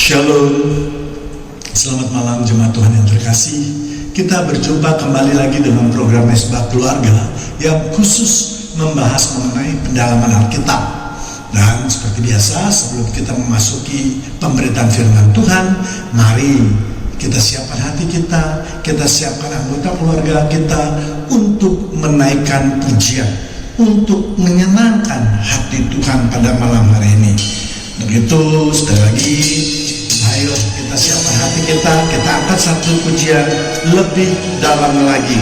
Shalom, selamat malam jemaat Tuhan yang terkasih. Kita berjumpa kembali lagi dengan program Mesbah Keluarga yang khusus membahas mengenai pendalaman Alkitab. Dan seperti biasa, sebelum kita memasuki pemberitaan firman Tuhan, mari kita siapkan hati kita siapkan anggota keluarga kita untuk menaikkan pujian, untuk menyenangkan hati Tuhan pada malam hari ini. Begitu, sekali lagi, ayo kita siapkan hati kita angkat satu pujian lebih dalam lagi.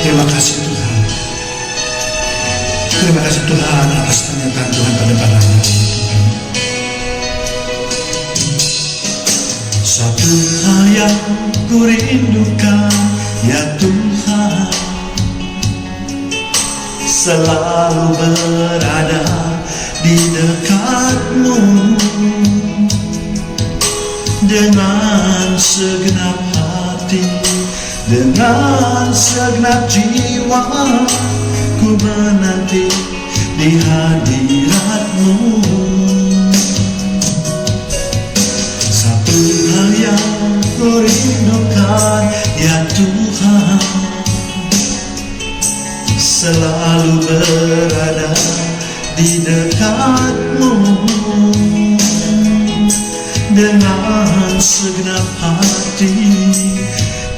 Terima kasih Tuhan. Terima kasih Tuhan atas pernyataan Tuhan pada malam hari ini Tuhan. Satu hal yang ku rindukan ya Tuhan, selalu berada di dekatmu dengan segenap hati, dengan segenap jiwa, ku menanti di hadiratmu. Satu hal yang ku rindukan ya Tuhan, selalu berada di dekatmu dengan segenap hati,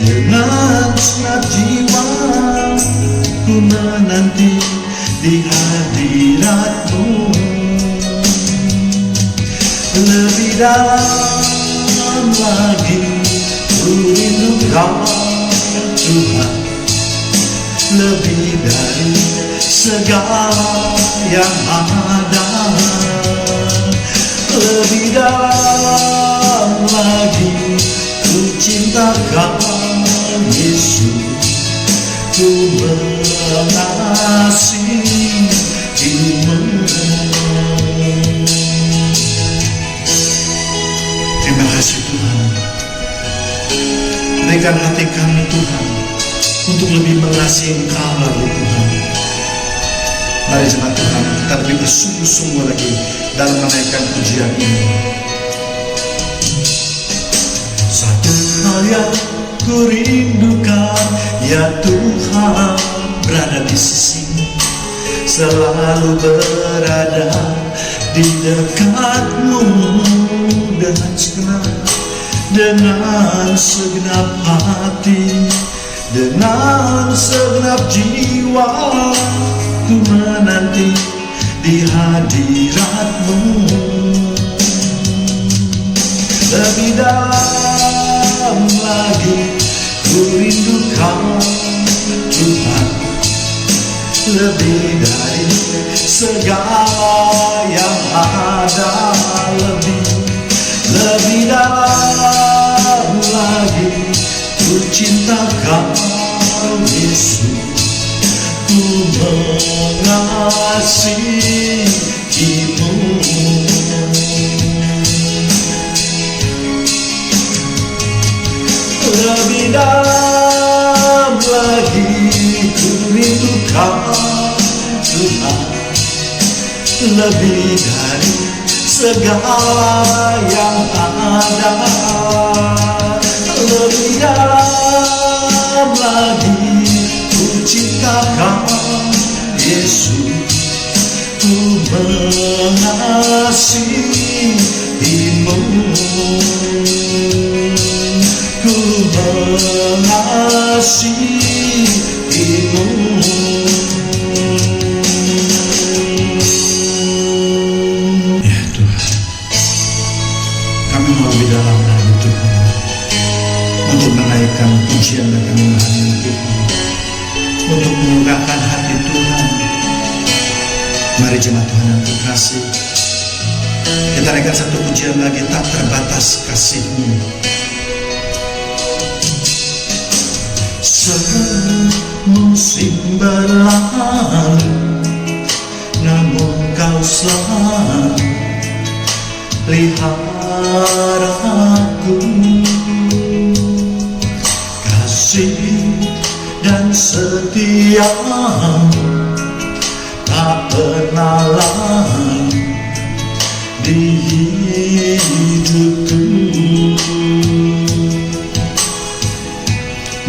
dengan segenap jiwa, ku menanti di hadiratmu. Lebih dalam lagi ku rindukan Tuhan, lebih dari segala yang ada. Lebih dalam lagi ku cintakan Yesus, ku mengasihimu. Terima kasih Tuhan. Berikan hati kami Tuhan untuk lebih mengasihi Engkau lagi Tuhan. Mari jemaat Tuhan, kita lebih bersungguh-sungguh lagi dalam menaikkan pujian ini. Satu hal yang ku rindukan ya Tuhan, berada di sisimu, selalu berada di dekatmu dengan segenap hati, dengan segenap jiwa, ku menanti di hadiratmu. Lebih dalam lagi ku rindukan Tuhan, lebih dari segala yang ada. Lebih dalam lagi ku cintakan Yesus, ku mengasihimu. Lebih dalam lagi ku rindukan Tuhan, lebih dari segala yang ada. Lebih dalam lagi ku cintakan Yesus, ku mengasihimu, ku mengasihimu. Ya Tuhan, kami mau lebih dalam lagi Tuhan, untuk menaikkan pujian dan kemuliaan Tuhan, untuk menggerakkan hati Tuhan. Mari jemaat Tuhan yang terkasih, kita naikkan satu pujian lagi, tak terbatas kasih-Mu. Semusim berlalu, namun Kau selalu pelihara aku. Kasih dan setia tak pernah lalu di hidupku.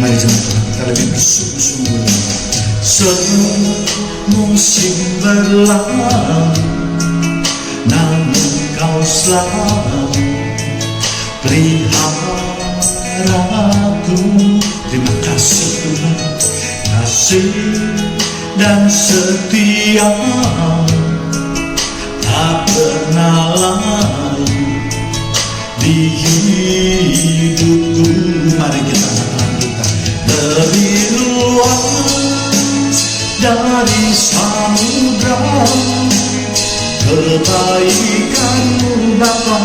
Mari jemaat Tuhan, kita lebih bersungguh-sungguh. Semusim berlalu, namun Kau selalu peliharaku. Terima kasih Tuhan, kasih dan setia tak pernah lalu di hidupku. Mari kita lanjutkan. Lebih luas dari samudra, kebaikan-Mu Bapa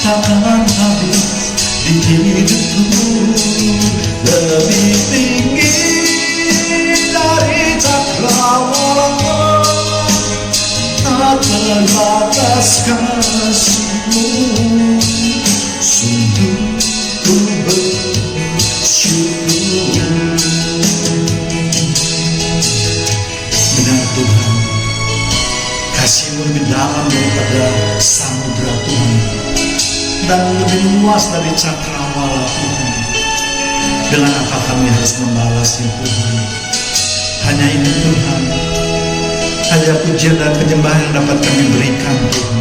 takkan habis di hidupku. Lebih tinggi dari cakrawala, tak terbatas kasih-Mu. Sungguh ku bersyukur. Benar Tuhan, kasih-Mu lebih dalam daripada samudra Tuhan, dan lebih luas dari cakrawala Tuhan. Dengan apa kami harus membalasnya Tuhan? Hanya ini Tuhan, hanya pujian dan penyembahan yang dapat kami berikan Tuhan.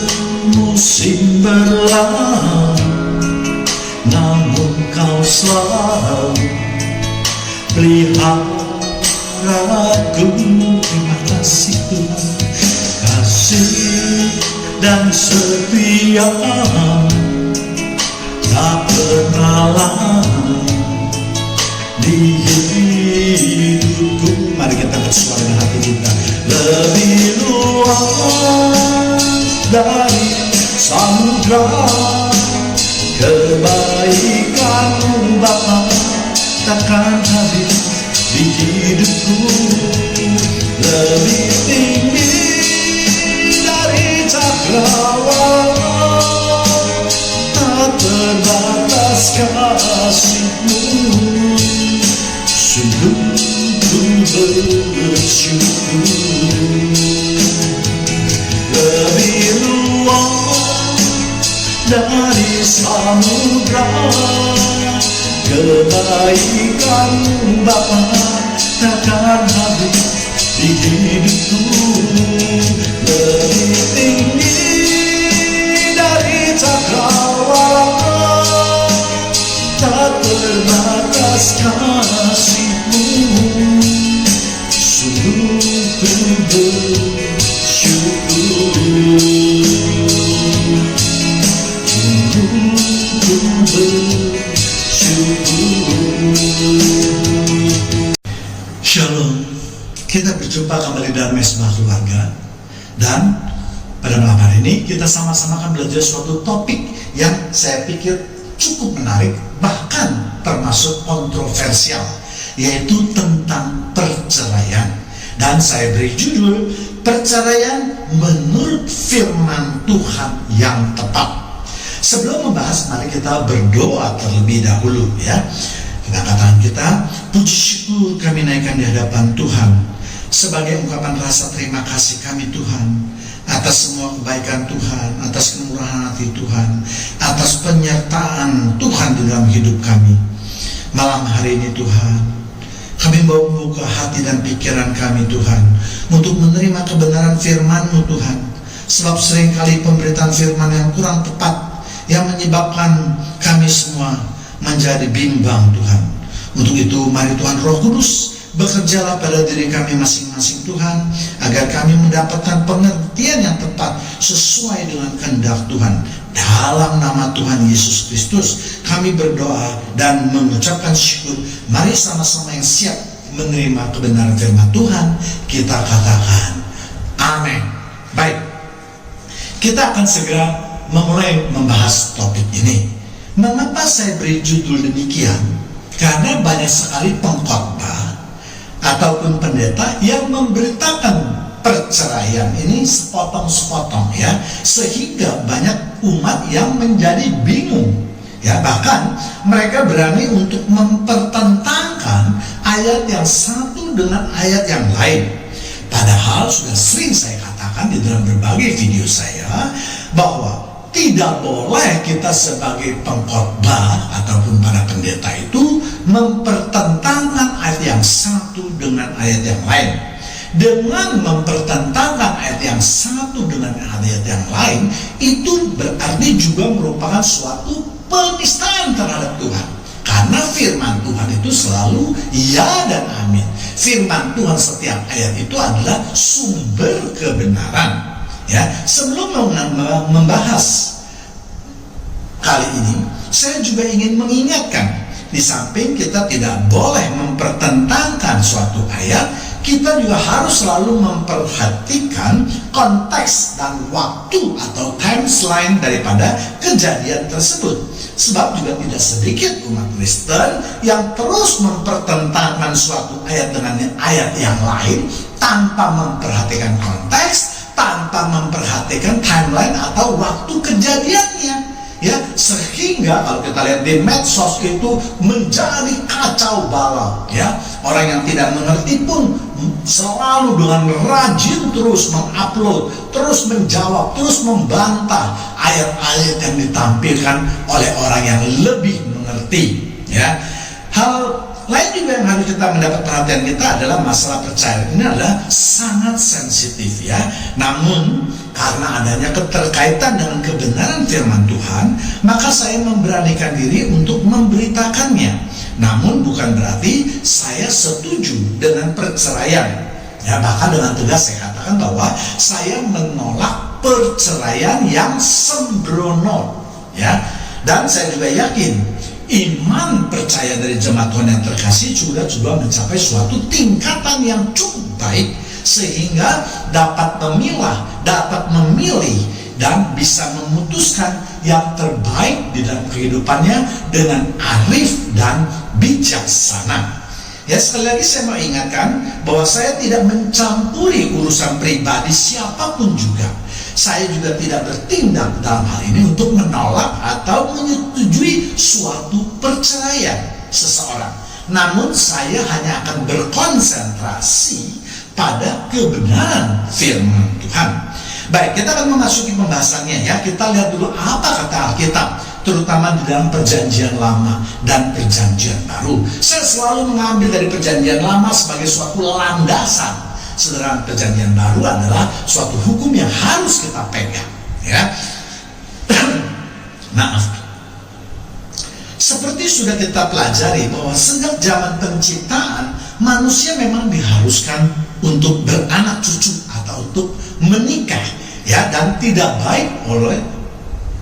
Semusim berlalu, namun Kau selalu peliharaku. Terima kasih Tuhan, kasih dan setia tak pernah lalu di hidupku. Mari kita bersuara dengan hati kita. Lebih luas dari samudra, kebaikan-Mu Bapa takkan habis di hidupku. Lebih tinggi dari cakrawala, tak terbatas kasih-Mu. Sungguh ku bersyukur. Lebih luas dari samudra, kebaikan-Mu Bapa takkan habis di hidupku. Lebih tinggi dari cakrawala, tak terbatas kasih-Mu. Sungguh ku bersyukur. Sungguh ku bersyukur. Shalom. Kita berjumpa kembali dalam Mesbah Keluarga, dan pada malam hari ini kita sama-sama akan belajar suatu topik yang saya pikir cukup menarik, bahkan termasuk kontroversial, yaitu tentang perceraian. Dan saya beri judul Perceraian Menurut Firman Tuhan yang Tepat. Sebelum membahas, mari kita berdoa terlebih dahulu ya. Kita katakan kita, puji syukur kami naikkan di hadapan Tuhan sebagai ungkapan rasa terima kasih kami Tuhan atas semua kebaikan Tuhan, atas kemurahan hati Tuhan, atas penyertaan Tuhan di dalam hidup kami. Malam hari ini Tuhan, kami mau membuka hati dan pikiran kami Tuhan untuk menerima kebenaran firman-Mu Tuhan. Sebab seringkali pemberitaan firman yang kurang tepat yang menyebabkan kami semua menjadi bimbang Tuhan. Untuk itu mari Tuhan Roh Kudus bekerjalah pada diri kami masing-masing Tuhan, agar kami mendapatkan pengertian yang tepat sesuai dengan kehendak Tuhan. Dalam nama Tuhan Yesus Kristus kami berdoa dan mengucapkan syukur. Mari sama-sama yang siap menerima kebenaran firman Tuhan, kita katakan amin. Baik, kita akan segera memulai membahas topik ini. Mengapa saya beri judul demikian? Karena banyak sekali pengkhotbah ataupun pendeta yang memberitakan perceraian ini sepotong-sepotong ya, sehingga banyak umat yang menjadi bingung ya. Bahkan mereka berani untuk mempertentangkan ayat yang satu dengan ayat yang lain. Padahal sudah sering saya katakan di dalam berbagai video saya bahwa tidak boleh kita sebagai pengkhotbah ataupun para pendeta itu mempertentangkan ayat yang satu dengan ayat yang lain. Dengan mempertentangkan ayat yang satu dengan ayat yang lain, itu berarti juga merupakan suatu penistaan terhadap Tuhan. Karena firman Tuhan itu selalu ya dan amin. Firman Tuhan setiap ayat itu adalah sumber kebenaran. Ya, sebelum membahas kali ini, saya juga ingin mengingatkan, di samping kita tidak boleh mempertentangkan suatu ayat, kita juga harus selalu memperhatikan konteks dan waktu atau timeline daripada kejadian tersebut. Sebab juga tidak sedikit umat Kristen yang terus mempertentangkan suatu ayat dengan ayat yang lain tanpa memperhatikan konteks, tanpa memperhatikan timeline atau waktu kejadiannya. Ya, sehingga kalau kita lihat di medsos itu menjadi kacau balau. Ya, orang yang tidak mengerti pun selalu dengan rajin terus mengupload, terus menjawab, terus membantah ayat-ayat yang ditampilkan oleh orang yang lebih mengerti. Ya, hal lain juga yang harus kita mendapat perhatian kita adalah masalah percaya. Ini adalah sangat sensitif ya. Namun karena adanya keterkaitan dengan kebenaran firman Tuhan, maka saya memberanikan diri untuk memberitakannya. Namun bukan berarti saya setuju dengan perceraian. Ya, bahkan dengan tegas saya katakan bahwa saya menolak perceraian yang sembrono. Ya, dan saya juga yakin iman percaya dari jemaat Tuhan yang terkasih juga mencapai suatu tingkatan yang cukup baik, sehingga dapat memilah, dapat memilih, dan bisa memutuskan yang terbaik di dalam kehidupannya dengan arif dan bijaksana. Ya, sekali lagi saya mau ingatkan bahwa saya tidak mencampuri urusan pribadi siapapun juga. Saya juga tidak bertindak dalam hal ini untuk menolak atau menyetujui suatu perceraian seseorang. Namun saya hanya akan berkonsentrasi pada kebenaran firman Tuhan. Baik, kita akan memasuki pembahasannya ya. Kita lihat dulu apa kata Alkitab, terutama di dalam perjanjian lama dan perjanjian baru. Saya selalu mengambil dari perjanjian lama sebagai suatu landasan. Sedangkan perjanjian baru adalah suatu hukum yang harus kita pegang ya. Maaf. Seperti sudah kita pelajari bahwa sejak zaman penciptaan, manusia memang diharuskan untuk beranak cucu atau untuk menikah ya, dan tidak baik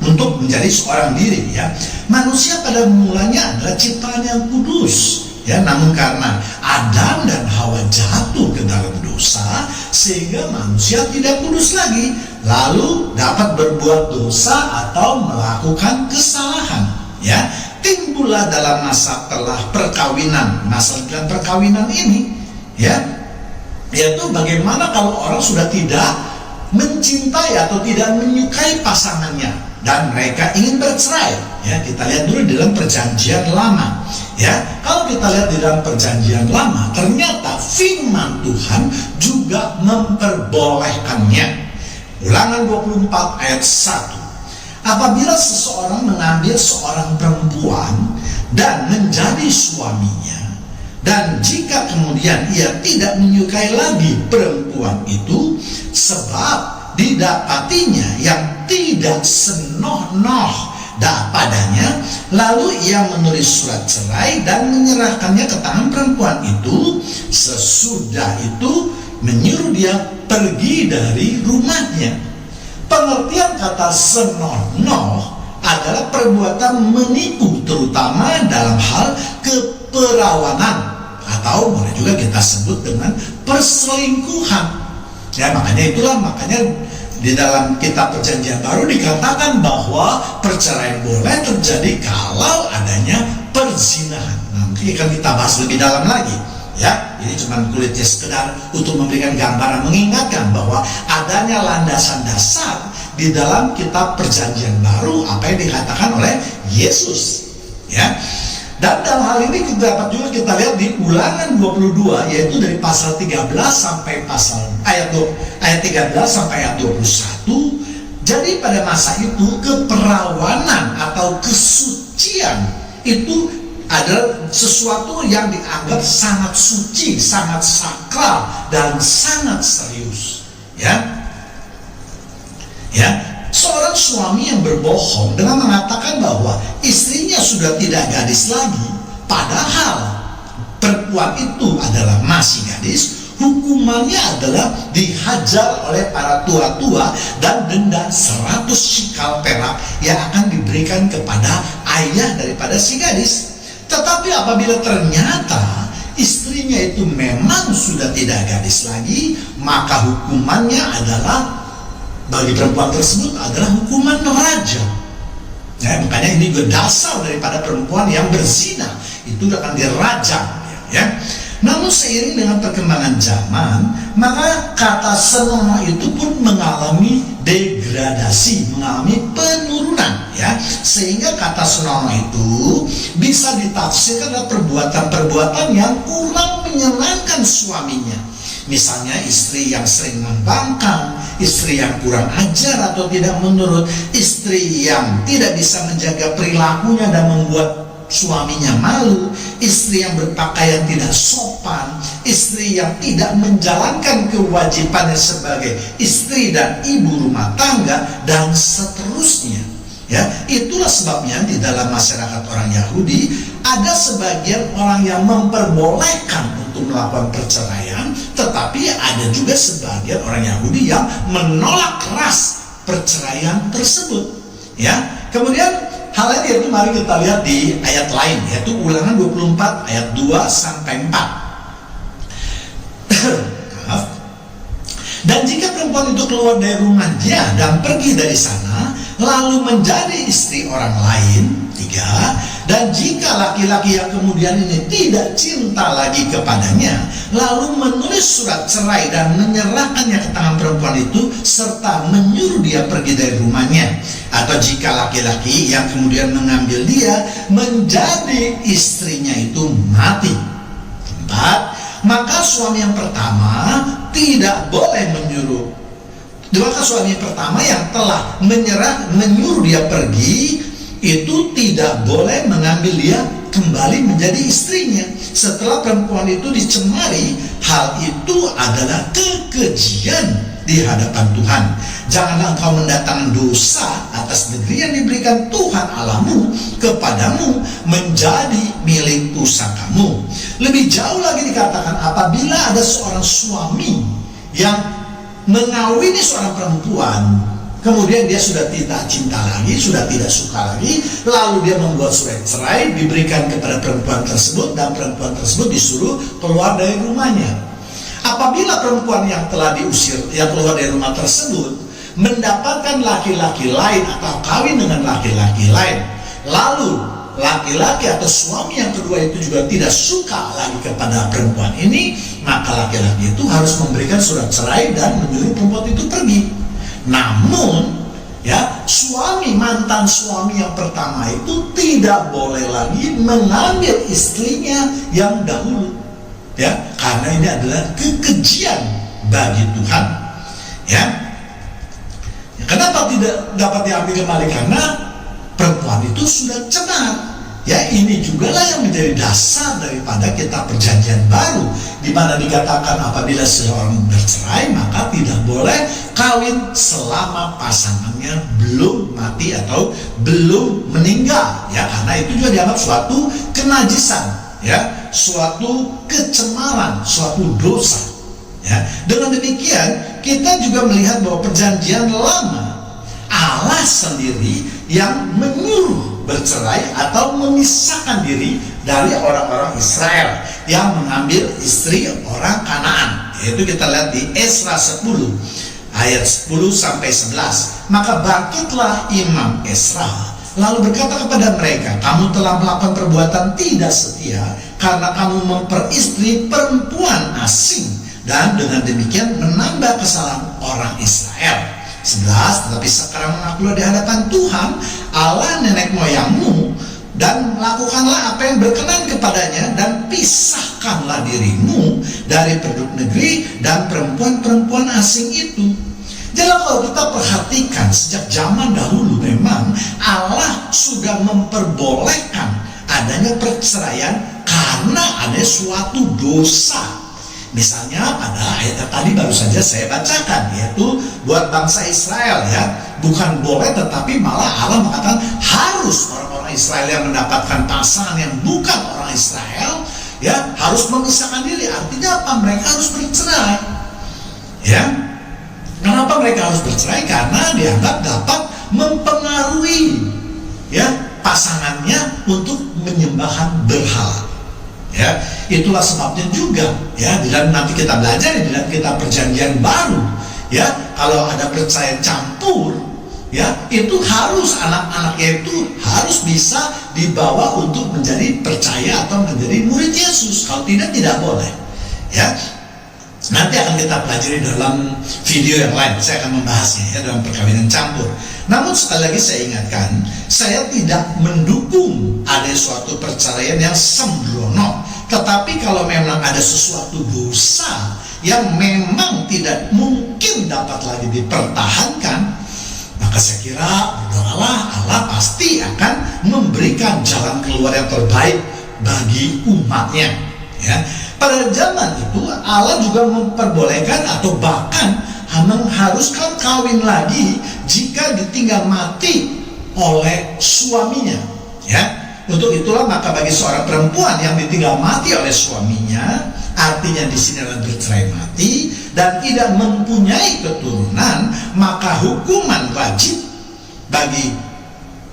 untuk menjadi seorang diri ya. Manusia pada mulanya adalah ciptaan yang kudus ya, namun karena Adam dan Hawa jatuh ke dalam dosa sehingga manusia tidak kudus lagi, lalu dapat berbuat dosa atau melakukan kesalahan ya. Timbullah dalam masa telah perkawinan, masa dalam perkawinan ini ya, yaitu bagaimana kalau orang sudah tidak mencintai atau tidak menyukai pasangannya dan mereka ingin bercerai ya. Kita lihat dulu dalam perjanjian lama ya. Kalau kita lihat di dalam perjanjian lama, ternyata firman Tuhan juga memperbolehkannya. Ulangan 24 ayat 1. Apabila seseorang mengambil seorang perempuan dan menjadi suaminya, dan jika kemudian ia tidak menyukai lagi perempuan itu sebab didapatinya yang tidak senonoh padanya, lalu ia menulis surat cerai dan menyerahkannya ke tangan perempuan itu, sesudah itu menyuruh dia pergi dari rumahnya. Pengertian kata senonoh adalah perbuatan menipu, terutama dalam hal keperawanan, atau boleh juga kita sebut dengan perselingkuhan ya. Makanya di dalam kitab perjanjian baru dikatakan bahwa perceraian boleh terjadi kalau adanya perzinahan. Nah, mungkin akan kita bahas lebih dalam lagi ya. Ini cuma kulitnya sekedar untuk memberikan gambaran, mengingatkan bahwa adanya landasan dasar di dalam kitab perjanjian baru apa yang dikatakan oleh Yesus ya. Dan dalam hal ini kita dapat juga kita lihat di Ulangan 22, yaitu dari pasal 13 sampai ayat 13 sampai ayat 21. Jadi pada masa itu keperawanan atau kesucian itu adalah sesuatu yang dianggap sangat suci, sangat sakral, dan sangat serius. Seorang suami yang berbohong dengan mengatakan bahwa istrinya sudah tidak gadis lagi, padahal perempuan itu adalah masih gadis, hukumannya adalah dihajar oleh para tua-tua dan denda 100 shikal perak yang akan diberikan kepada ayah daripada si gadis. Tetapi apabila ternyata istrinya itu memang sudah tidak gadis lagi, maka hukumannya adalah bagi perempuan tersebut adalah hukuman raja. Makanya ini juga dasar daripada perempuan yang berzina itu akan dirajam. Namun seiring dengan perkembangan zaman, maka kata senonoh itu pun mengalami degradasi, mengalami penurunan, sehingga kata senonoh itu bisa ditafsirkan adalah perbuatan-perbuatan yang kurang menyenangkan suaminya. Misalnya istri yang sering membangkang, istri yang kurang ajar atau tidak menurut, istri yang tidak bisa menjaga perilakunya dan membuat suaminya malu, istri yang berpakaian tidak sopan, istri yang tidak menjalankan kewajibannya sebagai istri dan ibu rumah tangga, dan seterusnya. Itulah sebabnya di dalam masyarakat orang Yahudi ada sebagian orang yang memperbolehkan untuk melakukan perceraian, tetapi ada juga sebagian orang Yahudi yang menolak keras perceraian tersebut. Kemudian hal lain yaitu mari kita lihat di ayat lain, yaitu Ulangan 24 ayat 2 sampai 4. Dan jika perempuan itu keluar dari rumahnya dan pergi dari sana, lalu menjadi istri orang lain, 3. Dan jika laki-laki yang kemudian ini tidak cinta lagi kepadanya, lalu menulis surat cerai dan menyerahkannya ke tangan perempuan itu, serta menyuruh dia pergi dari rumahnya, atau jika laki-laki yang kemudian mengambil dia menjadi istrinya itu mati. 4. Maka suami yang pertama tidak boleh menyuruh. Maka suami yang pertama yang telah menyuruh dia pergi itu tidak boleh mengambil dia kembali menjadi istrinya setelah perempuan itu dicemari. Hal itu adalah kekejian di hadapan Tuhan. Janganlah engkau mendatangkan dosa atas negeri yang diberikan Tuhan Allahmu kepadamu menjadi milik pusakamu. Lebih jauh lagi dikatakan, apabila ada seorang suami yang mengawini seorang perempuan, kemudian dia sudah tidak cinta lagi, sudah tidak suka lagi, lalu dia membuat surat cerai, diberikan kepada perempuan tersebut, dan perempuan tersebut disuruh keluar dari rumahnya. Apabila perempuan yang telah diusir, yang keluar dari rumah tersebut, mendapatkan laki-laki lain atau kawin dengan laki-laki lain, lalu laki-laki atau suami yang kedua itu juga tidak suka lagi kepada perempuan ini, maka laki-laki itu harus memberikan surat cerai dan menyuruh perempuan itu pergi. Namun mantan suami yang pertama itu tidak boleh lagi mengambil istrinya yang dahulu, karena ini adalah kekejian bagi Tuhan. Kenapa tidak dapat diambil kembali? Karena perempuan itu sudah cemat. Ini juga lah yang menjadi dasar daripada kitab Perjanjian Baru, di mana dikatakan apabila seorang bercerai maka tidak boleh kawin selama pasangannya belum mati atau belum meninggal, karena itu juga dianggap suatu kenajisan, suatu kecemaran, suatu dosa. Dengan demikian kita juga melihat bahwa Perjanjian Lama Allah sendiri yang menyuruh bercerai atau memisahkan diri dari orang-orang Israel yang mengambil istri orang Kanaan. Yaitu kita lihat di Esra 10 ayat 10 sampai 11. Maka bangkitlah Imam Esra lalu berkata kepada mereka, kamu telah melakukan perbuatan tidak setia karena kamu memperistri perempuan asing, dan dengan demikian menambah kesalahan orang Israel. 11. Tetapi sekarang mengakulah di hadapan Tuhan Allah nenek moyangmu dan lakukanlah apa yang berkenan kepadanya, dan pisahkanlah dirimu dari penduduk negeri dan perempuan-perempuan asing itu. Jadi kalau kita perhatikan sejak zaman dahulu memang Allah sudah memperbolehkan adanya perceraian karena ada suatu dosa. Misalnya pada ayat yang tadi baru saja saya bacakan, yaitu buat bangsa Israel ya, bukan boleh tetapi malah Allah mengatakan harus orang-orang Israel yang mendapatkan pasangan yang bukan orang Israel ya harus memisahkan diri. Artinya apa? Mereka harus bercerai. Ya, kenapa mereka harus bercerai? Karena dianggap dapat mempengaruhi ya pasangannya untuk menyembah berhala. Ya, itulah sebabnya juga ya, dan nanti kita belajar di dalam kitab Perjanjian Baru ya, kalau ada perceraian campur ya, itu harus anak-anaknya itu harus bisa dibawa untuk menjadi percaya atau menjadi murid Yesus. Kalau tidak boleh ya. Nanti akan kita pelajari dalam video yang lain, saya akan membahasnya ya, dalam perkawinan campur. Namun sekali lagi saya ingatkan, saya tidak mendukung ada suatu perceraian yang sembrono. Tetapi kalau memang ada sesuatu dosa yang memang tidak mungkin dapat lagi dipertahankan, maka saya kira berdoalah, Allah pasti akan memberikan jalan keluar yang terbaik bagi umatnya ya. Pada zaman itu Allah juga memperbolehkan atau bahkan mengharuskan kawin lagi jika ditinggal mati oleh suaminya ya. Untuk itulah maka bagi seorang perempuan yang ditinggal mati oleh suaminya, artinya di sini adalah bercerai mati dan tidak mempunyai keturunan, maka hukuman wajib bagi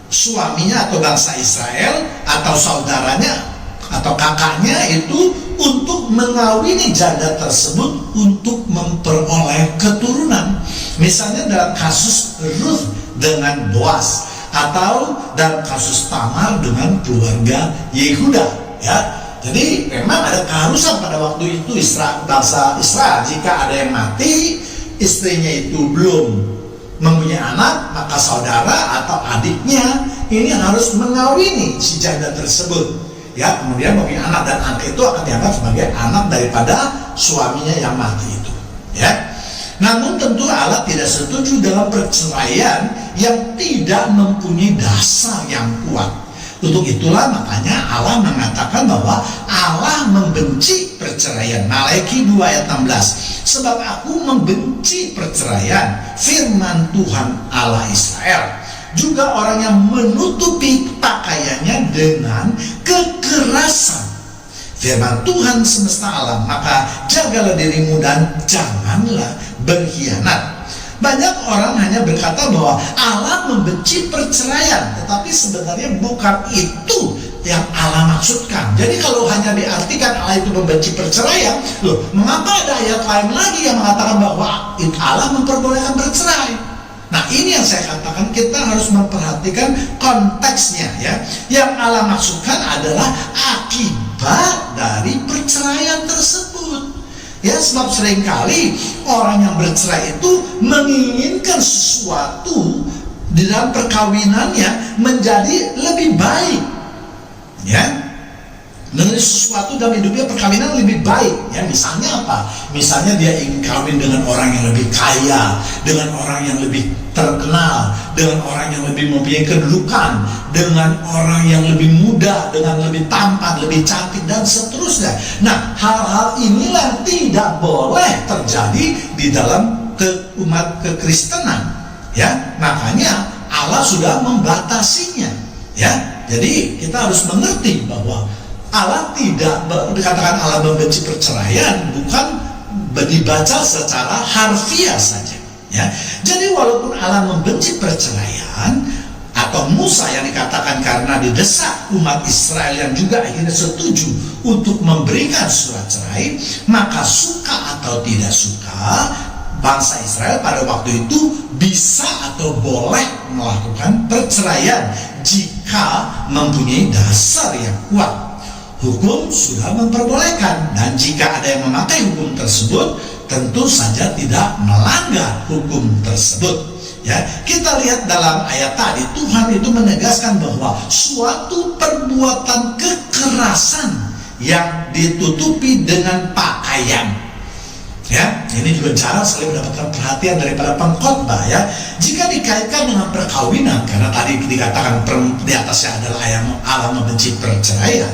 suaminya atau bangsa Israel atau saudaranya atau kakaknya itu untuk mengawini janda tersebut untuk memperoleh keturunan. Misalnya dalam kasus Ruth dengan Boaz, atau dalam kasus Tamar dengan keluarga Yehuda ya. Jadi memang ada keharusan pada waktu itu bangsa Israel, jika ada yang mati istrinya itu belum mempunyai anak, maka saudara atau adiknya ini harus mengawini si janda tersebut ya, kemudian mempunyai anak, dan anak itu akan dianggap sebagai anak daripada suaminya yang mati itu ya. Namun tentu Allah tidak setuju dalam perceraian yang tidak mempunyai dasar yang kuat. Untuk itulah makanya Allah mengatakan bahwa Allah membenci perceraian. Malaiki 2 ayat 16. Sebab aku membenci perceraian, firman Tuhan Allah Israel. Juga orang yang menutupi pakaiannya dengan kekerasan, firman Tuhan semesta alam. Maka jagalah dirimu dan janganlah berkhianat. Banyak orang hanya berkata bahwa Allah membenci perceraian, tetapi sebenarnya bukan itu yang Allah maksudkan. Jadi kalau hanya diartikan Allah itu membenci perceraian, loh, mengapa ada ayat lain lagi yang mengatakan bahwa Allah memperbolehkan bercerai? Nah, ini yang saya katakan kita harus memperhatikan konteksnya ya. Yang Allah maksudkan adalah akibat dari perceraian tersebut. Ya, sebab seringkali orang yang bercerai itu menginginkan sesuatu di dalam perkawinannya menjadi lebih baik. Ya. Menjadi sesuatu dalam hidupnya perkawinan lebih baik ya. Misalnya apa? Misalnya dia ingin kawin dengan orang yang lebih kaya, dengan orang yang lebih terkenal, dengan orang yang lebih mempunyai kedudukan, dengan orang yang lebih muda, dengan lebih tampan, lebih cantik, dan seterusnya. Nah, hal-hal inilah tidak boleh terjadi di dalam umat kekristenan ya. Makanya Allah sudah membatasinya ya. Jadi kita harus mengerti bahwa Allah tidak dikatakan Allah membenci perceraian bukan dibaca secara harfiah saja ya. Jadi walaupun Allah membenci perceraian, atau Musa yang dikatakan karena didesak umat Israel yang juga akhirnya setuju untuk memberikan surat cerai, maka suka atau tidak suka bangsa Israel pada waktu itu bisa atau boleh melakukan perceraian jika mempunyai dasar yang kuat. Hukum sudah memperbolehkan, dan jika ada yang memakai hukum tersebut tentu saja tidak melanggar hukum tersebut Ya, kita lihat dalam ayat tadi, Tuhan itu menegaskan bahwa suatu perbuatan kekerasan yang ditutupi dengan pakaian. Ya, ini juga jarang sekali mendapatkan perhatian daripada pengkhotbah ya. Jika dikaitkan dengan perkawinan, karena tadi dikatakan di atasnya adalah Allah membenci perceraian.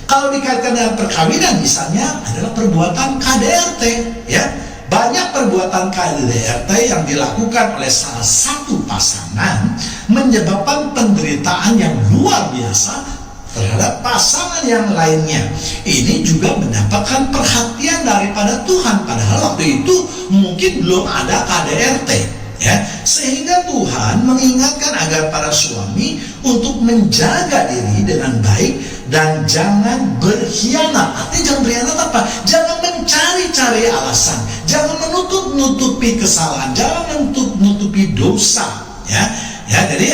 Kalau dikaitkan dengan perkawinan misalnya adalah perbuatan KDRT ya. Banyak perbuatan KDRT yang dilakukan oleh salah satu pasangan menyebabkan penderitaan yang luar biasa terhadap pasangan yang lainnya. Ini juga mendapatkan perhatian daripada Tuhan, padahal waktu itu mungkin belum ada KDRT ya. Sehingga Tuhan mengingatkan agar para suami untuk menjaga diri dengan baik dan jangan berkhianat. Artinya jangan berkhianat apa? Jangan mencari-cari alasan, jangan menutup-nutupi kesalahan, jangan menutup-nutupi dosa ya. Ya, jadi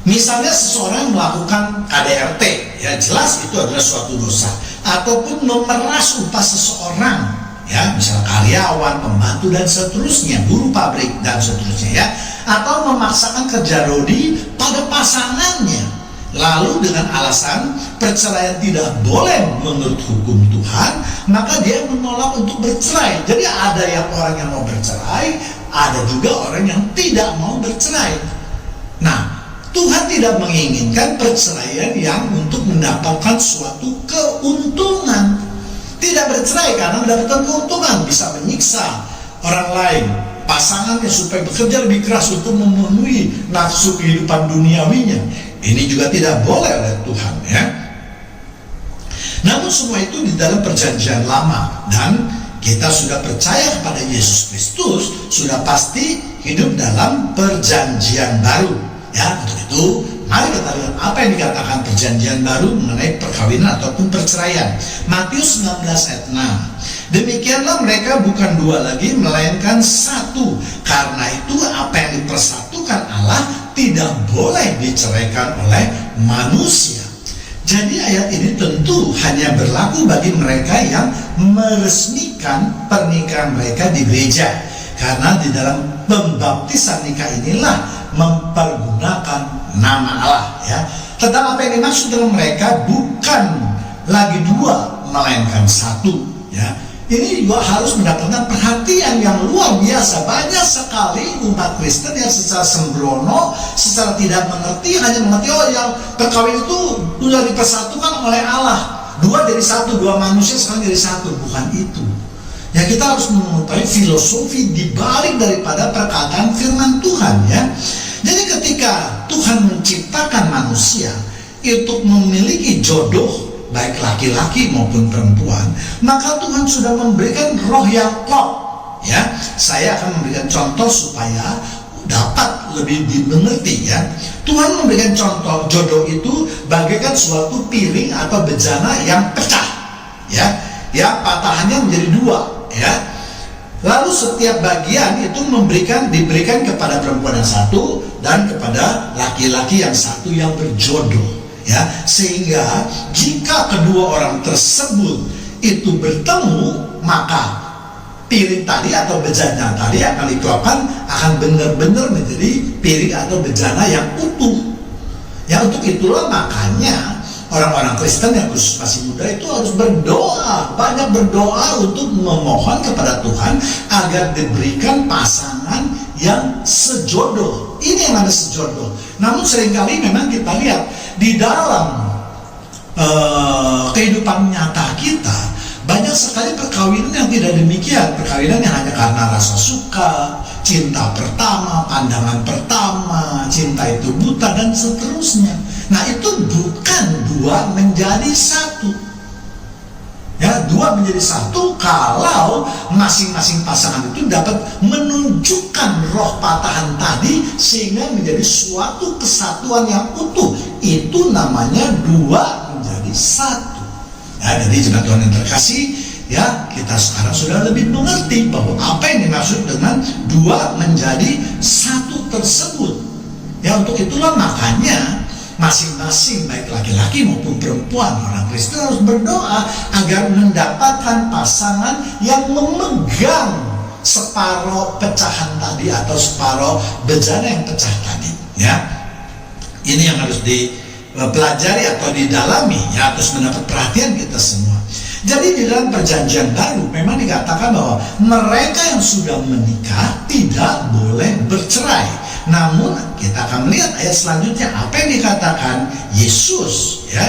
misalnya seseorang melakukan KDRT, ya jelas itu adalah suatu dosa. Ataupun memeras upah seseorang, ya misalnya karyawan, pembantu dan seterusnya, buruh pabrik dan seterusnya ya. Atau memaksakan kerja rodi pada pasangannya. Lalu dengan alasan perceraian tidak boleh menurut hukum Tuhan, maka dia menolak untuk bercerai. Jadi ada orang yang mau bercerai, ada juga orang yang tidak mau bercerai. Nah, Tuhan tidak menginginkan perceraian yang untuk mendapatkan suatu keuntungan. Tidak bercerai karena mendapatkan keuntungan, bisa menyiksa orang lain, pasangannya, supaya bekerja lebih keras untuk memenuhi nafsu kehidupan duniawinya. Ini juga tidak boleh oleh Tuhan ya. Namun semua itu di dalam perjanjian lama, dan kita sudah percaya kepada Yesus Kristus, sudah pasti hidup dalam perjanjian baru. Ya, untuk itu mari kita lihat apa yang dikatakan perjanjian baru mengenai perkawinan ataupun perceraian. Matius 19 ayat 6. Demikianlah mereka bukan dua lagi melainkan satu. Karena itu apa yang dipersatukan Allah tidak boleh diceraikan oleh manusia. Jadi ayat ini tentu hanya berlaku bagi mereka yang meresmikan pernikahan mereka di gereja. Karena di dalam pembaptisan nikah inilah mempergunakan nama Allah ya. Tentang apa yang dimaksud dalam mereka bukan lagi dua melainkan satu ya. Ini juga harus mendapatkan perhatian yang luar biasa. Banyak sekali umat Kristen yang secara sembrono, secara tidak mengerti, hanya mengerti yang perkawinan itu sudah dipersatukan oleh Allah. Dua jadi satu, dua manusia sekarang jadi satu. Bukan itu. Ya, kita harus mengetahui filosofi dibalik daripada perkataan firman Tuhan ya. Jadi ketika Tuhan menciptakan manusia untuk memiliki jodoh, baik laki-laki maupun perempuan, maka Tuhan sudah memberikan roh yang klop ya. Saya akan memberikan contoh supaya dapat lebih dimengerti ya. Tuhan memberikan contoh jodoh itu bagaikan suatu piring atau bejana yang pecah ya, yang patahannya menjadi dua ya. Lalu setiap bagian itu diberikan kepada perempuan yang satu dan kepada laki-laki yang satu yang berjodoh ya. Sehingga jika kedua orang tersebut itu bertemu, maka piring tadi atau bejana tadi akan dikeluarkan, akan benar-benar menjadi piring atau bejana yang utuh ya. Untuk itulah makanya orang-orang Kristen yang khusus masih muda itu harus berdoa, banyak berdoa untuk memohon kepada Tuhan agar diberikan pasangan yang sejodoh. Ini yang ada sejodoh. Namun seringkali memang kita lihat di dalam kehidupan nyata kita, banyak sekali perkawinan yang tidak demikian. Perkawinan yang hanya karena rasa suka, cinta pertama, pandangan pertama, cinta itu buta dan seterusnya. Nah, itu bukan dua menjadi satu ya. Dua menjadi satu kalau masing-masing pasangan itu dapat menunjukkan roh patahan tadi sehingga menjadi suatu kesatuan yang utuh. Itu namanya dua menjadi satu ya. Jadi jemaat Tuhan yang terkasih ya, kita sekarang sudah lebih mengerti bahwa apa yang dimaksud dengan dua menjadi satu tersebut ya. Untuk itulah makanya masing-masing baik laki-laki maupun perempuan, orang Kristen harus berdoa agar mendapatkan pasangan yang memegang separuh pecahan tadi atau separuh bejana yang pecah tadi, ya. Ini yang harus dipelajari atau didalami, ya, terus mendapat perhatian kita semua. Jadi di dalam perjanjian baru memang dikatakan bahwa mereka yang sudah menikah tidak boleh bercerai. Namun kita akan melihat ayat selanjutnya apa yang dikatakan Yesus, ya.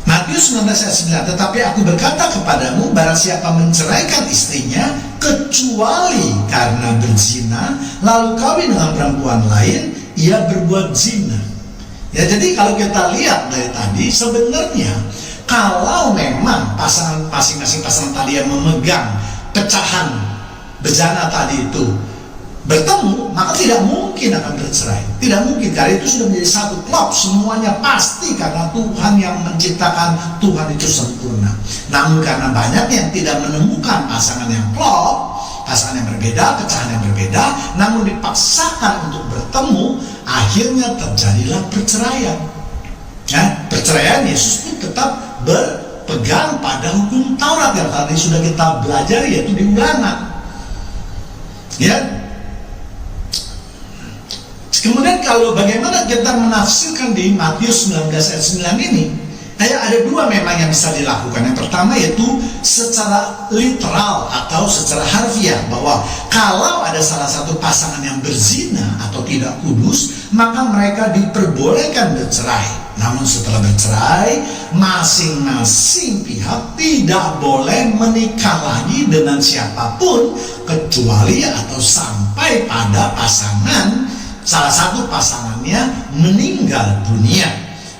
Matius 19 ayat 9, tetapi aku berkata kepadamu, barang siapa menceraikan istrinya kecuali karena berzina, lalu kawin dengan perempuan lain, ia berbuat zina. Ya, jadi kalau kita lihat dari tadi, sebenarnya kalau memang masing-masing pasangan tadi yang memegang pecahan bejana tadi itu bertemu, maka tidak mungkin akan bercerai. Tidak mungkin, karena itu sudah menjadi satu klop, semuanya pasti, karena Tuhan yang menciptakan, Tuhan itu sempurna. Namun karena banyak yang tidak menemukan pasangan yang klop, pasangan yang berbeda, pecahan yang berbeda, namun dipaksakan untuk bertemu, akhirnya terjadilah perceraian. Ya, perceraian Yesus pun tetap berpegang pada hukum Taurat yang tadi sudah kita belajar, yaitu di Ulangan. Ya. Kemudian kalau bagaimana kita menafsirkan di Matius 19 ayat 9 ini, ada dua memang yang bisa dilakukan. Yang pertama yaitu secara literal atau secara harfiah, bahwa kalau ada salah satu pasangan yang berzina atau tidak kudus, maka mereka diperbolehkan bercerai. Namun setelah bercerai, masing-masing pihak tidak boleh menikah lagi dengan siapapun, kecuali atau sampai pada salah satu pasangannya meninggal dunia,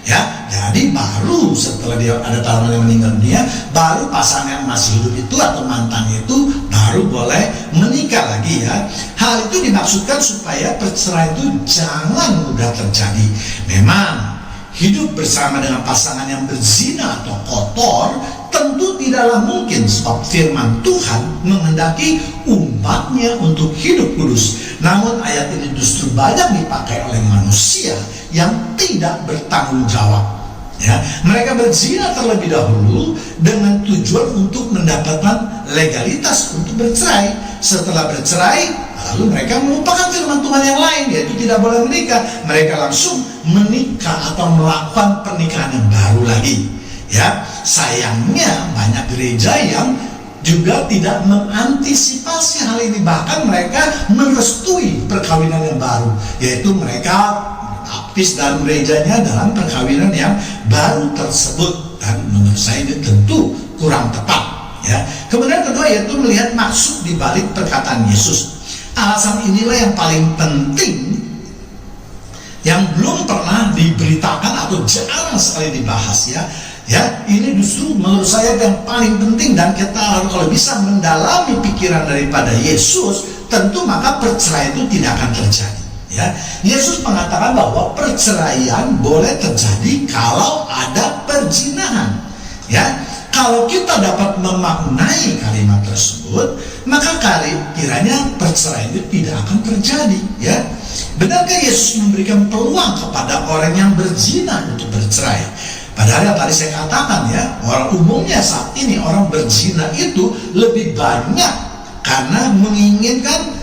ya. Jadi baru setelah dia ada pasangan yang meninggal dunia, baru pasangan yang masih hidup itu atau mantannya itu baru boleh menikah lagi, ya. Hal itu dimaksudkan supaya perceraian itu jangan mudah terjadi. Memang hidup bersama dengan pasangan yang berzina atau kotor tentu tidaklah mungkin, sebab firman Tuhan menghendaki umatnya untuk hidup kudus. Namun ayat ini justru banyak dipakai oleh manusia yang tidak bertanggung jawab, ya. Mereka berzina terlebih dahulu dengan tujuan untuk mendapatkan legalitas untuk bercerai. Setelah bercerai, lalu mereka melupakan firman Tuhan yang lain, yaitu tidak boleh menikah. Mereka langsung menikah atau melakukan pernikahan yang baru lagi, ya. Sayangnya banyak gereja yang juga tidak mengantisipasi hal ini, bahkan mereka merestui perkawinan yang baru, yaitu mereka aktif dalam gerejanya dalam perkawinan yang baru tersebut, dan menurut saya ini tentu kurang tepat, ya. Kemudian kedua yaitu melihat maksud di balik perkataan Yesus. Alasan inilah yang paling penting, yang belum pernah diberitakan atau jarang sekali dibahas, ya. Ya, ini justru menurut saya yang paling penting, dan kita harus kalau bisa mendalami pikiran daripada Yesus, tentu maka perceraian itu tidak akan terjadi, ya. Yesus mengatakan bahwa perceraian boleh terjadi kalau ada perzinahan, ya. Kalau kita dapat memaknai kalimat tersebut, maka kiranya perceraian itu tidak akan terjadi, ya. Benarkah Yesus memberikan peluang kepada orang yang berzina untuk bercerai? Padahal yang tadi saya katakan, ya, orang umumnya saat ini orang berzina itu lebih banyak karena menginginkan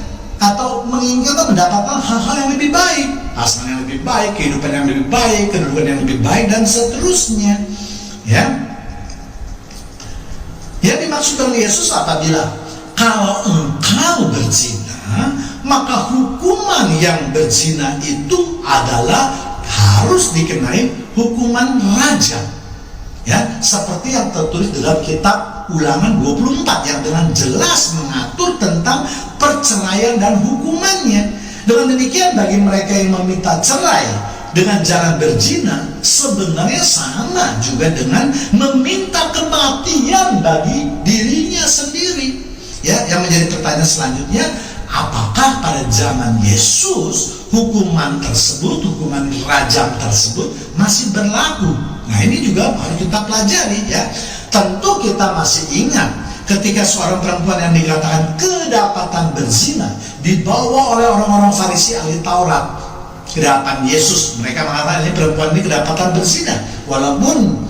mendapatkan hal-hal yang lebih baik, pasangan yang lebih baik, kehidupan yang lebih baik, kedudukan yang lebih baik, dan seterusnya, ya. Yang dimaksudkan Yesus apabila kalau engkau berzina, maka hukuman yang berzina itu adalah harus dikenai hukuman rajam, ya, seperti yang tertulis dalam kitab Ulangan 24 yang dengan jelas mengatur tentang perceraian dan hukumannya. Dengan demikian, bagi mereka yang meminta cerai dengan jalan berzina sebenarnya sama juga dengan meminta kematian bagi dirinya sendiri, ya. Yang menjadi pertanyaan selanjutnya, apakah pada zaman Yesus hukuman tersebut, hukuman rajam tersebut masih berlaku? Nah, ini juga harus kita pelajari, ya. Tentu kita masih ingat ketika seorang perempuan yang dikatakan kedapatan berzina dibawa oleh orang-orang Farisi ahli Taurat ke hadapan Yesus. Mereka mengatakan ini perempuan ini kedapatan berzina, walaupun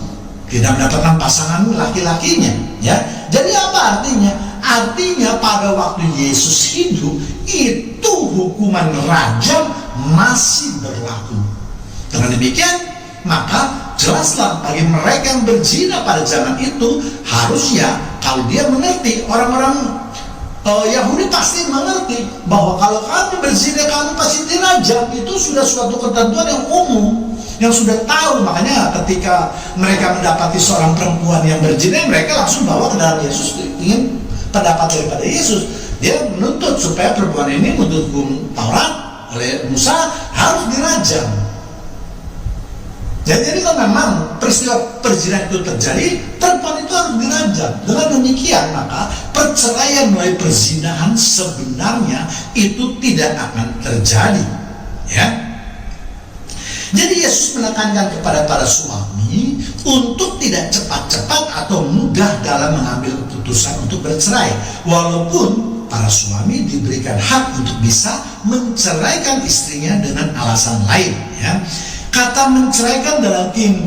tidak mendapatkan pasangan laki-lakinya, ya. Jadi apa artinya? Artinya pada waktu Yesus hidup itu hukuman rajam masih berlaku. Dengan demikian, maka jelaslah bagi mereka yang berzina pada zaman itu, harusnya kalau dia mengerti, orang-orang Yahudi pasti mengerti bahwa kalau kamu berzina kamu pasti dirajam. Itu sudah suatu ketentuan yang umum, yang sudah tahu. Makanya ketika mereka mendapati seorang perempuan yang berzina, mereka langsung bawa ke dalam Yesus, ingin pendapat daripada Yesus. Dia menuntut supaya perempuan ini menurut hukum Taurat oleh Musa harus dirajam. Jadi kalau memang peristiwa perzinahan itu terjadi, perempuan itu harus dirajam. Dengan demikian maka perceraian melalui perzinahan sebenarnya itu tidak akan terjadi, ya. Jadi Yesus menekankan kepada para suami untuk tidak cepat-cepat atau mudah dalam mengambil keputusan untuk bercerai, walaupun para suami diberikan hak untuk bisa menceraikan istrinya dengan alasan lain, ya. Kata menceraikan dalam King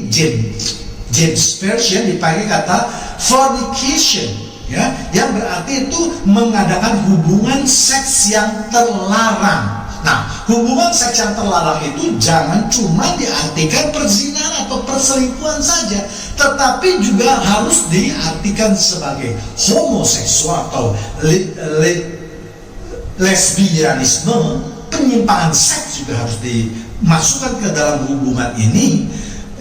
James Version dipakai kata fornication, ya, yang berarti itu mengadakan hubungan seks yang terlarang. Nah, hubungan seks yang terlarang itu jangan cuma diartikan perzinahan atau perselingkuhan saja, tetapi juga harus diartikan sebagai homoseksual atau lesbianisme. Penyimpangan seks juga harus dimasukkan ke dalam hubungan ini,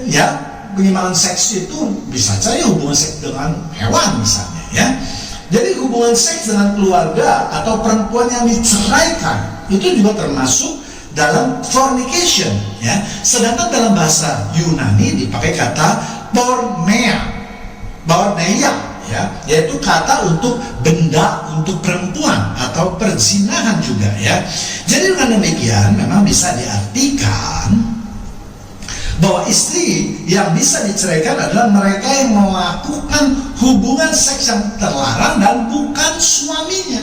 ya. Penyimpangan seks itu bisa saja hubungan seks dengan hewan misalnya, ya. Jadi hubungan seks dengan keluarga atau perempuan yang diceraikan itu juga termasuk dalam fornication, ya. Sedangkan dalam bahasa Yunani dipakai kata porneia, ya, yaitu kata untuk benda untuk perempuan atau perzinahan juga, ya. Jadi dengan demikian memang bisa diartikan bahwa istri yang bisa diceraikan adalah mereka yang melakukan hubungan seks yang terlarang dan bukan suaminya.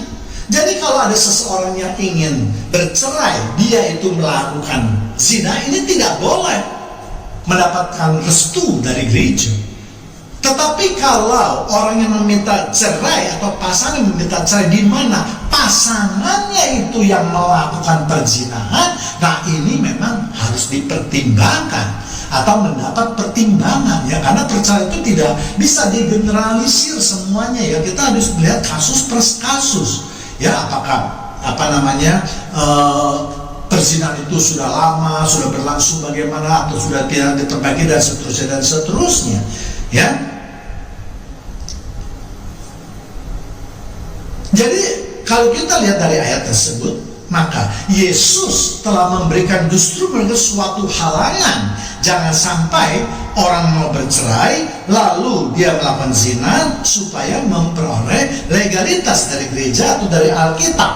Jadi kalau ada seseorang yang ingin bercerai, dia itu melakukan zina, ini tidak boleh mendapatkan restu dari gereja. Tetapi kalau orang yang meminta cerai atau pasangan yang meminta cerai di mana pasangannya itu yang melakukan perzinahan, nah ini memang harus dipertimbangkan atau mendapat pertimbangan, ya, karena perceraian itu tidak bisa digeneralisir semuanya, ya. Kita harus melihat kasus per kasus, ya, apakah perzinahan itu sudah lama, sudah berlangsung bagaimana, atau sudah tidak diperbaiki dan seterusnya, ya. Jadi kalau kita lihat dari ayat tersebut, maka Yesus telah memberikan justru mereka suatu halangan. Jangan sampai orang mau bercerai lalu dia melakukan zina supaya memperoleh legalitas dari gereja atau dari Alkitab,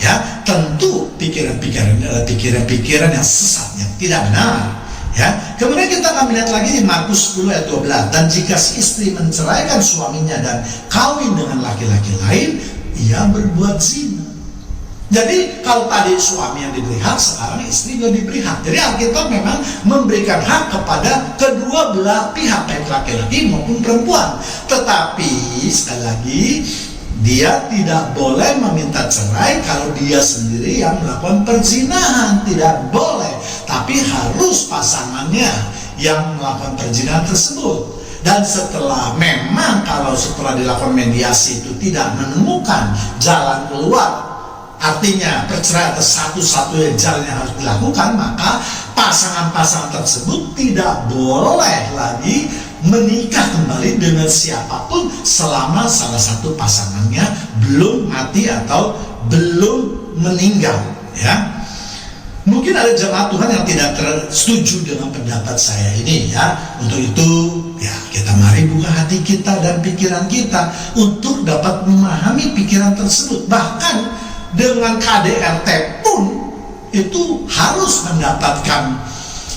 ya. Tentu pikiran-pikiran adalah pikiran-pikiran yang sesat, yang tidak benar, ya. Kemudian kita akan melihat lagi di Markus 10 ayat 12. Dan jika si istri menceraikan suaminya dan kawin dengan laki-laki lain, ia berbuat zina. Jadi kalau tadi suami yang diberi hak, sekarang istri juga diberi hak. Jadi Alkitab memang memberikan hak kepada kedua belah pihak, baik laki-laki maupun perempuan. Tetapi sekali lagi, dia tidak boleh meminta cerai kalau dia sendiri yang melakukan perzinahan, tidak boleh. Tapi harus pasangannya yang melakukan perzinahan tersebut. Dan kalau setelah dilakukan mediasi itu tidak menemukan jalan keluar, artinya perceraian atas satu-satunya jalan yang harus dilakukan, maka pasangan-pasangan tersebut tidak boleh lagi menikah kembali dengan siapapun selama salah satu pasangannya belum mati atau belum meninggal, ya. Mungkin ada jemaat Tuhan yang tidak setuju dengan pendapat saya ini, ya. Untuk itu, ya, kita mari buka hati kita dan pikiran kita untuk dapat memahami pikiran tersebut. Bahkan dengan KDRT pun itu harus mendapatkan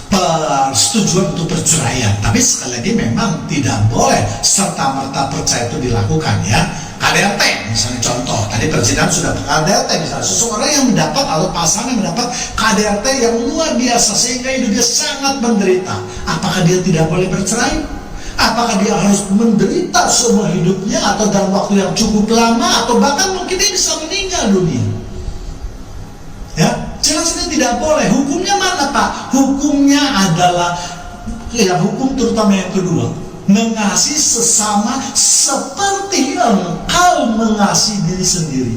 persetujuan untuk perceraian. Tapi sekali lagi memang tidak boleh serta-merta perceraian itu dilakukan, ya. KDRT misalnya, contoh tadi perzinahan sudah KDRT misalnya, seseorang yang mendapat atau pasangan yang mendapat KDRT yang luar biasa sehingga hidupnya sangat menderita, apakah dia tidak boleh bercerai? Apakah dia harus menderita semua hidupnya atau dalam waktu yang cukup lama, atau bahkan mungkin dia bisa meninggal dunia? Ya, jelas ini tidak boleh. Hukumnya mana, Pak? Hukumnya adalah hukum terutama yang kedua, mengasihi sesama seperti engkau mengasihi diri sendiri.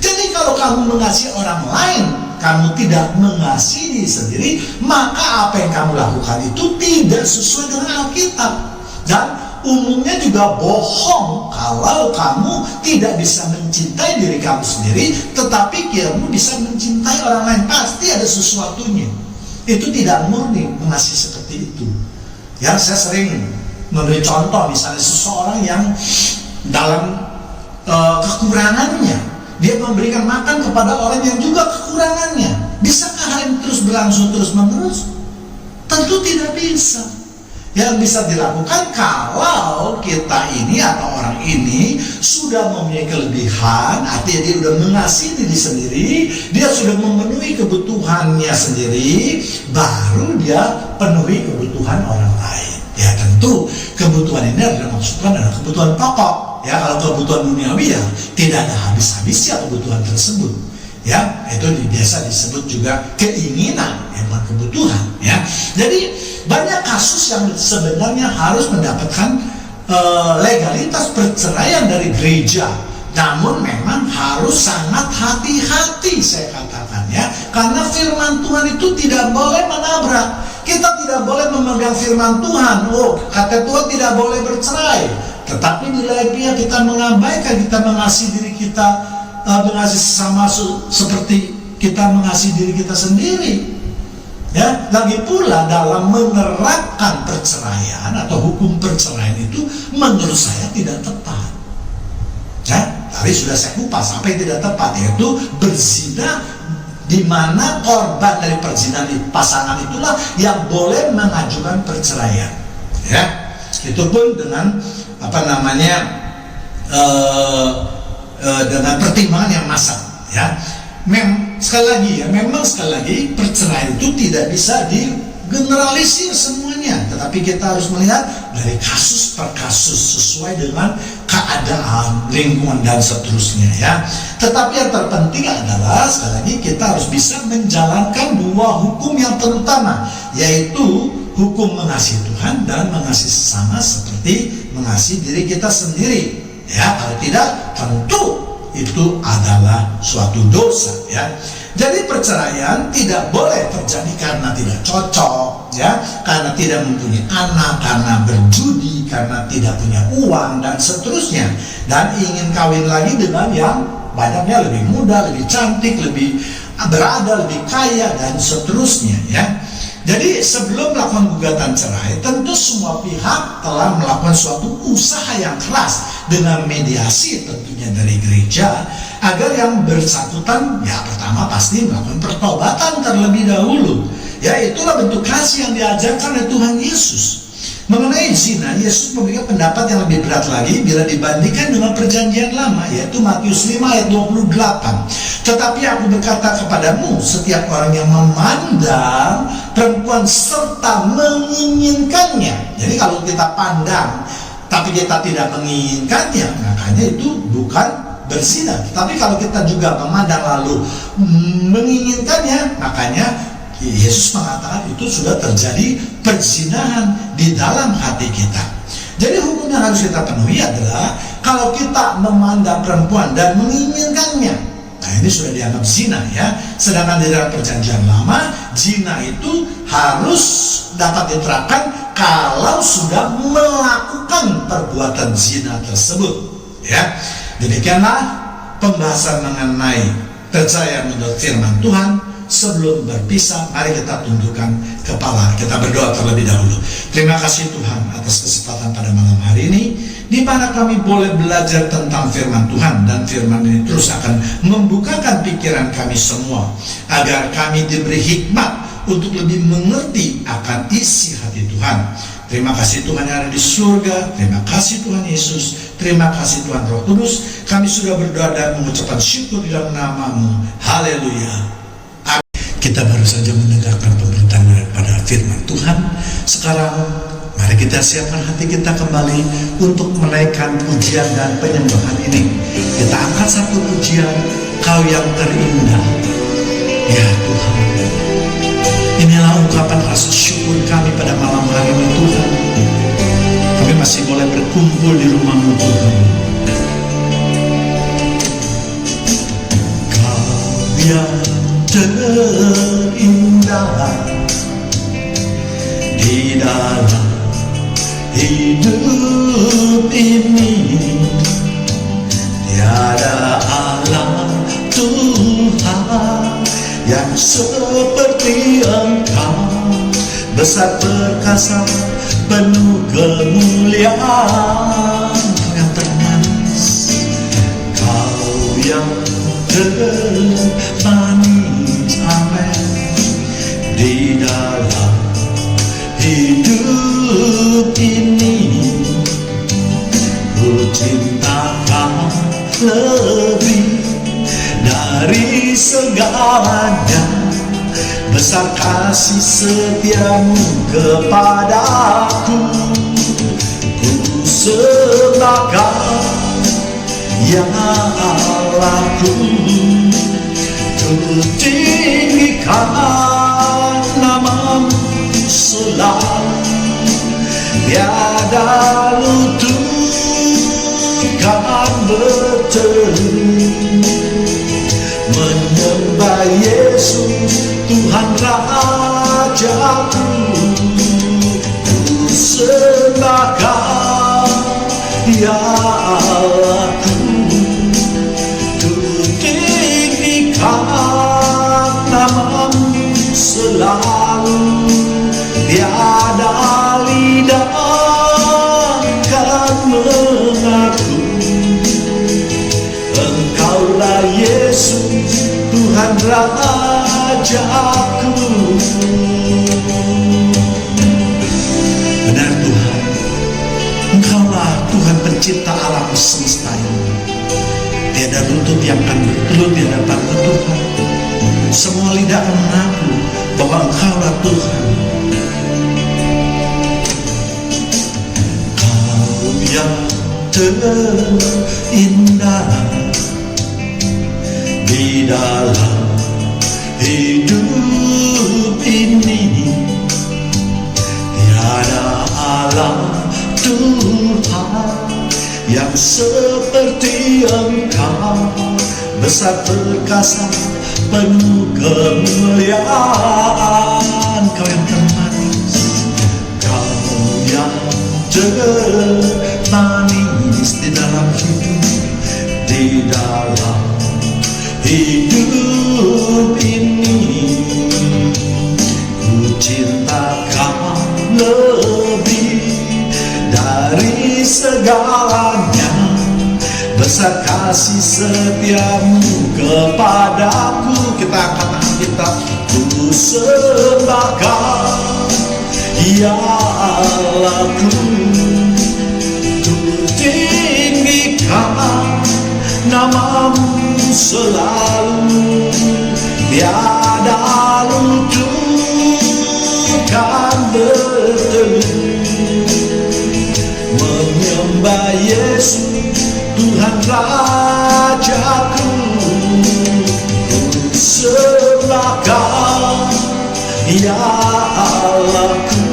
Jadi kalau kamu mengasihi orang lain, kamu tidak mengasihi diri sendiri, maka apa yang kamu lakukan itu tidak sesuai dengan Alkitab. Dan umumnya juga bohong kalau kamu tidak bisa mencintai diri kamu sendiri, tetapi kamu bisa mencintai orang lain. Pasti ada sesuatunya. Itu tidak murni mengasihi seperti itu. Ya, saya sering memberi contoh, misalnya seseorang yang dalam kekurangannya, dia memberikan makan kepada orang yang juga kekurangannya. Bisakah hal ini terus berlangsung terus-menerus? Tentu tidak bisa. Yang bisa dilakukan kalau kita ini atau orang ini sudah mempunyai kelebihan, artinya dia sudah mengasihi diri sendiri, dia sudah memenuhi kebutuhannya sendiri, baru dia penuhi kebutuhan orang lain. Ya tentu kebutuhan ini adalah maksudkan adalah kebutuhan pokok. Ya, kalau kebutuhan duniawi ya tidak ada habis-habisnya kebutuhan tersebut. Ya, itu biasa disebut juga keinginan, ya, bukan kebutuhan. Ya, jadi banyak kasus yang sebenarnya harus mendapatkan legalitas perceraian dari gereja. Namun memang harus sangat hati-hati, saya katakan ya, karena firman Tuhan itu tidak boleh menabrak. Kita tidak boleh memegang firman Tuhan. Oh, kata Tuhan tidak boleh bercerai. Tetapi di lain pihak kita mengabaikan, kita mengasihi diri kita, mengasihi sesama seperti kita mengasihi diri kita sendiri. Ya, lagi pula dalam menerapkan perceraian atau hukum perceraian itu menurut saya tidak tepat. Ya, tadi sudah saya kupas apa yang tidak tepat, yaitu berzina, di mana korban dari perzinahan pasangan itulah yang boleh mengajukan perceraian. Ya, itu pun dengan dengan pertimbangan yang masak. Ya, sekali lagi perceraian itu tidak bisa digeneralisir semuanya, tetapi kita harus melihat dari kasus per kasus sesuai dengan keadaan, lingkungan dan seterusnya ya. Tetapi yang terpenting adalah sekali lagi kita harus bisa menjalankan dua hukum yang terutama, yaitu hukum mengasihi Tuhan dan mengasihi sesama seperti mengasihi diri kita sendiri. Ya, kalau tidak tentu itu adalah suatu dosa ya. Jadi perceraian tidak boleh terjadi karena tidak cocok ya, karena tidak mempunyai anak, karena berjudi, karena tidak punya uang dan seterusnya, dan ingin kawin lagi dengan yang banyaknya lebih muda, lebih cantik, lebih berada, lebih kaya dan seterusnya ya. Jadi sebelum melakukan gugatan cerai, tentu semua pihak telah melakukan suatu usaha yang keras dengan mediasi tentunya dari gereja, agar yang bersangkutan ya pertama pasti melakukan pertobatan terlebih dahulu. Ya, itulah bentuk kasih yang diajarkan oleh Tuhan Yesus. Mengenai zina, Yesus memberikan pendapat yang lebih berat lagi bila dibandingkan dengan perjanjian lama, yaitu Matius 5 ayat 28. Tetapi aku berkata kepadamu, setiap orang yang memandang perempuan serta menginginkannya. Jadi kalau kita pandang tapi kita tidak menginginkannya, makanya itu bukan berzina. Tapi kalau kita juga memandang lalu menginginkannya, makanya Yesus mengatakan itu sudah terjadi perzinahan di dalam hati kita. Jadi hukum yang harus kita penuhi adalah kalau kita memandang perempuan dan menginginkannya, nah ini sudah dianggap zina ya. Sedangkan di dalam perjanjian lama, zina itu harus dapat diterapkan kalau sudah melakukan perbuatan zina tersebut ya. Demikianlah pembahasan mengenai percaya menurut firman Tuhan. Sebelum berpisah, mari kita tundukkan kepala, kita berdoa terlebih dahulu. Terima kasih Tuhan atas kesempatan pada malam hari ini, di mana kami boleh belajar tentang firman Tuhan, dan firman ini terus akan membukakan pikiran kami semua, agar kami diberi hikmat untuk lebih mengerti akan isi hati Tuhan. Terima kasih Tuhan yang ada di surga. Terima kasih Tuhan Yesus. Terima kasih Tuhan Roh Kudus. Kami sudah berdoa dan mengucapkan syukur di dalam nama-Mu. Haleluya. Kita baru saja mendengarkan pemberitaan daripada firman Tuhan. Sekarang mari kita siapkan hati kita kembali untuk menaikkan pujian dan penyembahan ini. Kita angkat satu pujian, Kau yang terindah. Ya Tuhan, inilah ungkapan rasa syukur kami pada malam hari ini Tuhan. Kami masih boleh berkumpul di rumah-Mu Tuhan. Kau yang terindah di dalam hidup ini, tiada Allah Tuhan yang seperti Engkau, besar perkasa penuh kemuliaan. Kau yang termanis, Kau yang termanis, amin, di dalam hidup ini. Ku cinta Kau lebih dari segalanya, besar kasih setiamu kepadaku. Ku sembah Kau ya Allahku, ku tinggikan nama-Mu selalu, tiada lutut kan berteduh, menyembah Yesus Tuhan Rajaku. Ku sembah Kau ya Allahku, ku tinggikan nama-Mu selalu, tiada lidah kan mengaku. Engkaulah Yesus Tuhan Rajaku. Benar Tuhan, Engkaulah Tuhan pencipta alam semesta ini. Tiada lutut yang akan bertelut di hadapan-Mu Tuhan. Semua lidah akan mengaku bahwa Engkaulah Tuhan. Kau yang terindah di dalam hidup ini, tiada Allah Tuhan yang seperti Engkau, besar perkasa penuh kemuliaan. Kau yang termanis, Kau yang termanis di dalam hidup ini. Ku cinta Kau lebih dari segalanya, besar kasih setiamu kepadaku. Kita angkat tangan kita, ku sembah Kau ya Allahku, ku tinggikan nama-Mu selalu, tiada lutut kan berteduh, menyembah Yesus Tuhan Rajaku. Ku sembah Kau ya Allahku,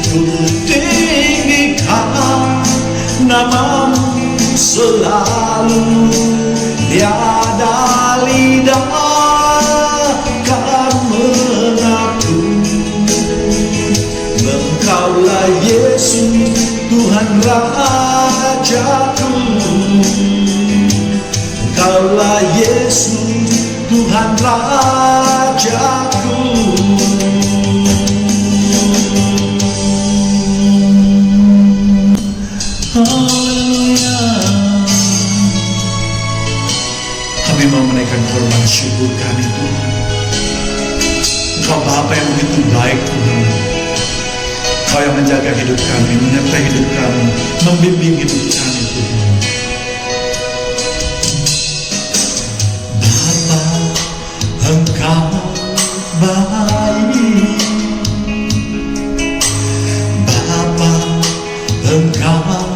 ku tinggikan nama-Mu selalu, tiada lidah kan mengaku. Engkaulah Yesus Tuhan Rajaku, Engkaulah Yesus Tuhan Rajaku. Haleluya. Kami mau menaikkan korban syukur kami Tuhan. Engkau Bapa yang begitu baik Tuhan. Kau yang menjaga hidup kami, menyertai hidup kami, membimbing hidup kami, Tuhan. Bapa, Engkau baik. Bapa, Engkau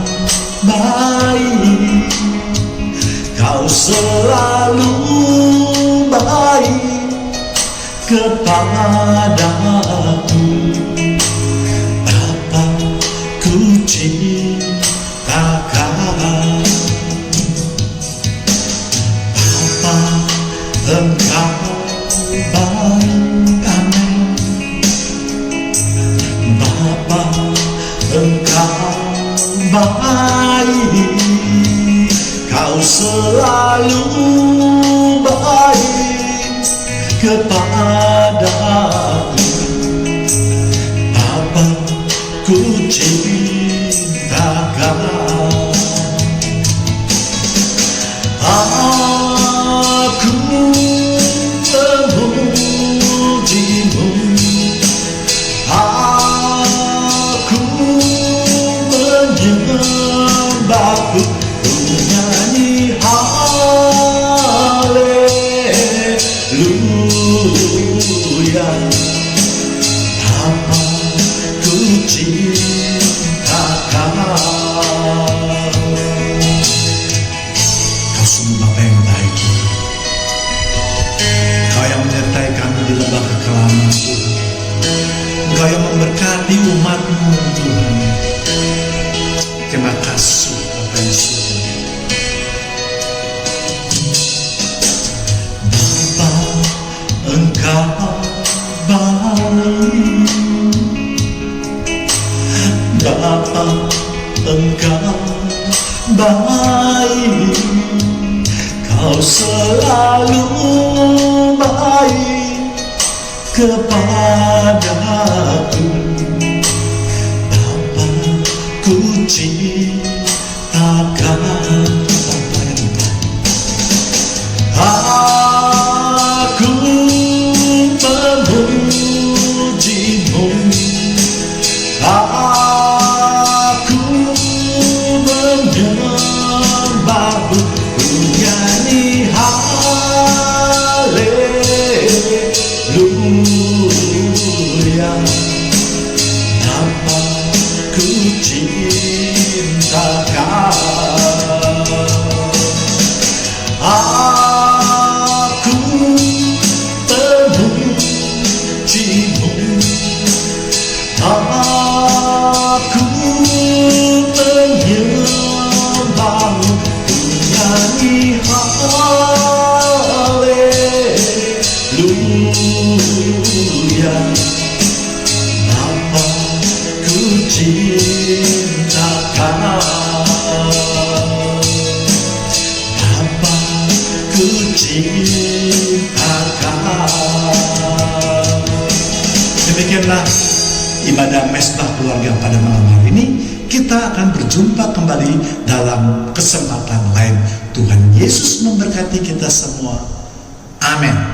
baik. Kau selalu baik kepadaku. Bapa, ku cintakan. Bapa, Engkau baik. Amin. Bapa, Engkau baik. Kau selalu baik kepadaku. Bapa, ku cintakan. Aku memujimu, aku menyembahmu, ku nyanyi haleluya. Bapa, ku cintakan. Kau sungguh Bapa yang baik, Tuhan. Kau yang menyertai kami di lembah kekelaman, Tuhan. Kau yang memberkati umat-Mu, Tuhan. Terima kasih Bapa yang surga. Bapa, Engkau baik. Bapa, Engkau baik. Kau selalu baik kepadaku. Bapa, ku cintakan. Bapa yang baik. Aku memujimu, aku menyembahmu, ku nyanyi haleluya. Bapa, ku cintakan. Aku memujimu, aku menyembahmu, ku nyanyi haleluya. Bapa, ku cintakan. Bapa, ku cintakan. Demikianlah ibadah Mesbah Keluarga pada malam hari ini. Kita akan berjumpa kembali dalam kesempatan lain. Tuhan Yesus memberkati kita semua. Amin.